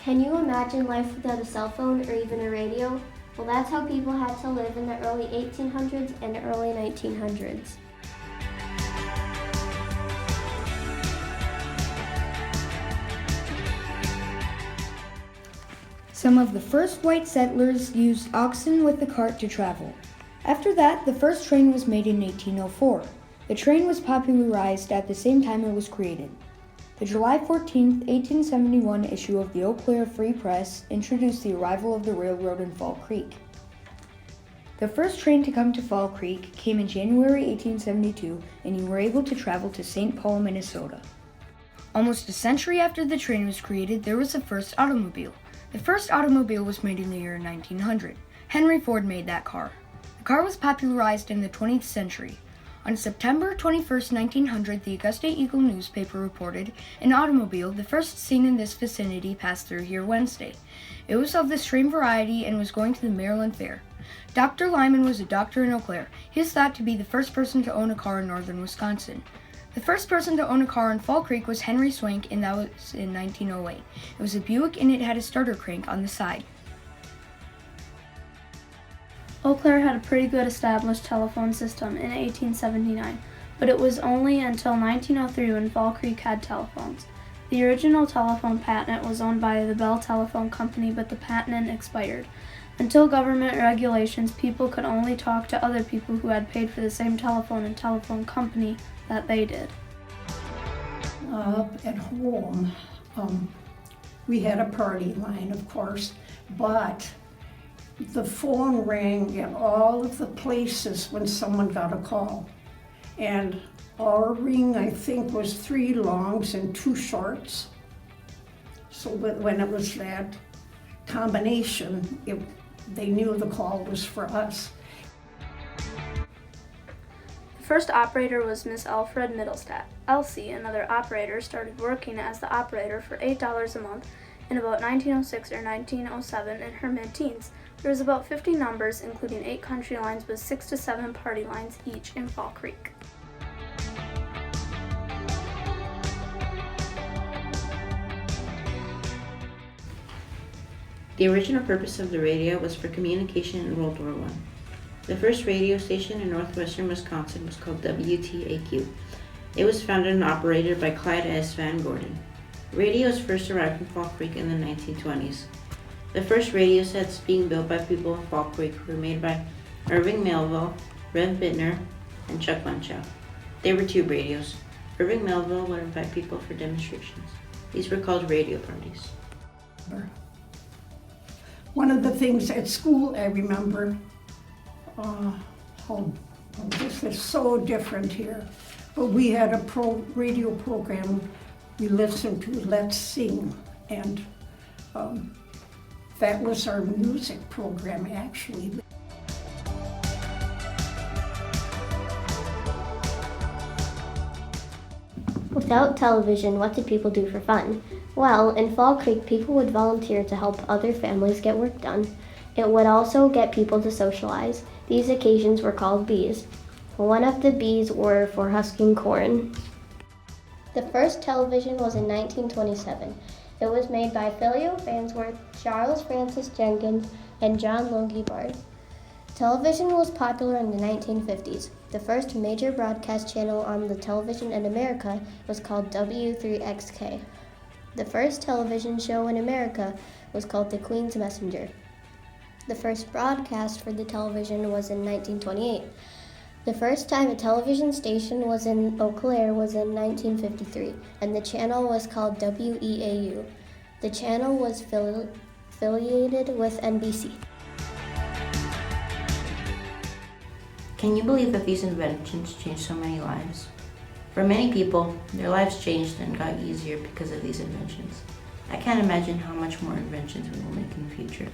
Can you imagine life without a cell phone or even a radio? Well, that's how people had to live in the early 1800s and early 1900s. Some of the first white settlers used oxen with the cart to travel. After that, the first train was made in 1804. The train was popularized at the same time it was created. The July 14, 1871 issue of the Eau Claire Free Press introduced the arrival of the railroad in Fall Creek. The first train to come to Fall Creek came in January 1872, and you were able to travel to St. Paul, Minnesota. Almost a century after the train was created, there was the first automobile. The first automobile was made in the year 1900. Henry Ford made that car. The car was popularized in the 20th century. On September 21, 1900, the Augusta Eagle newspaper reported an automobile, the first seen in this vicinity, passed through here Wednesday. It was of the stream variety and was going to the Maryland Fair. Dr. Lyman was a doctor in Eau Claire. He is thought to be the first person to own a car in northern Wisconsin. The first person to own a car in Fall Creek was Henry Swank, and that was in 1908. It was a Buick, and it had a starter crank on the side. Eau Claire had a pretty good established telephone system in 1879, but it was only until 1903 when Fall Creek had telephones. The original telephone patent was owned by the Bell Telephone Company, but the patent expired. Until government regulations, people could only talk to other people who had paid for the same telephone and telephone company that they did. At home, we had a party line, of course, but the phone rang at all of the places when someone got a call. And our ring, I think, was 3 longs and 2 shorts. So when it was that combination, they knew the call was for us. The first operator was Miss Alfred Middlestadt. Elsie, another operator, started working as the operator for $8 a month in about 1906 or 1907 in her mid-teens. There was about 50 numbers, including 8 country lines with 6 to 7 party lines each in Fall Creek. The original purpose of the radio was for communication in World War I. The first radio station in northwestern Wisconsin was called WTAQ. It was founded and operated by Clyde S. Van Gordon. Radios first arrived in Fall Creek in the 1920s. The first radio sets being built by people in Fall Creek were made by Irving Melville, Rev Bittner, and Chuck Munchow. They were tube radios. Irving Melville would invite people for demonstrations. These were called radio parties. One of the things at school I remember, this is so different here, but we had a radio program we listened to, Let's Sing, and that was our music program, actually. Without television, what did people do for fun? Well, in Fall Creek, people would volunteer to help other families get work done. It would also get people to socialize. These occasions were called bees. One of the bees were for husking corn. The first television was in 1927. It was made by Phileo Farnsworth, Charles Francis Jenkins, and John Logie Bard. Television was popular in the 1950s. The first major broadcast channel on the television in America was called W3XK. The first television show in America was called The Queen's Messenger. The first broadcast for the television was in 1928. The first time a television station was in Eau Claire was in 1953, and the channel was called WEAU. The channel was affiliated with NBC. Can you believe that these inventions changed so many lives? For many people, their lives changed and got easier because of these inventions. I can't imagine how much more inventions we will make in the future.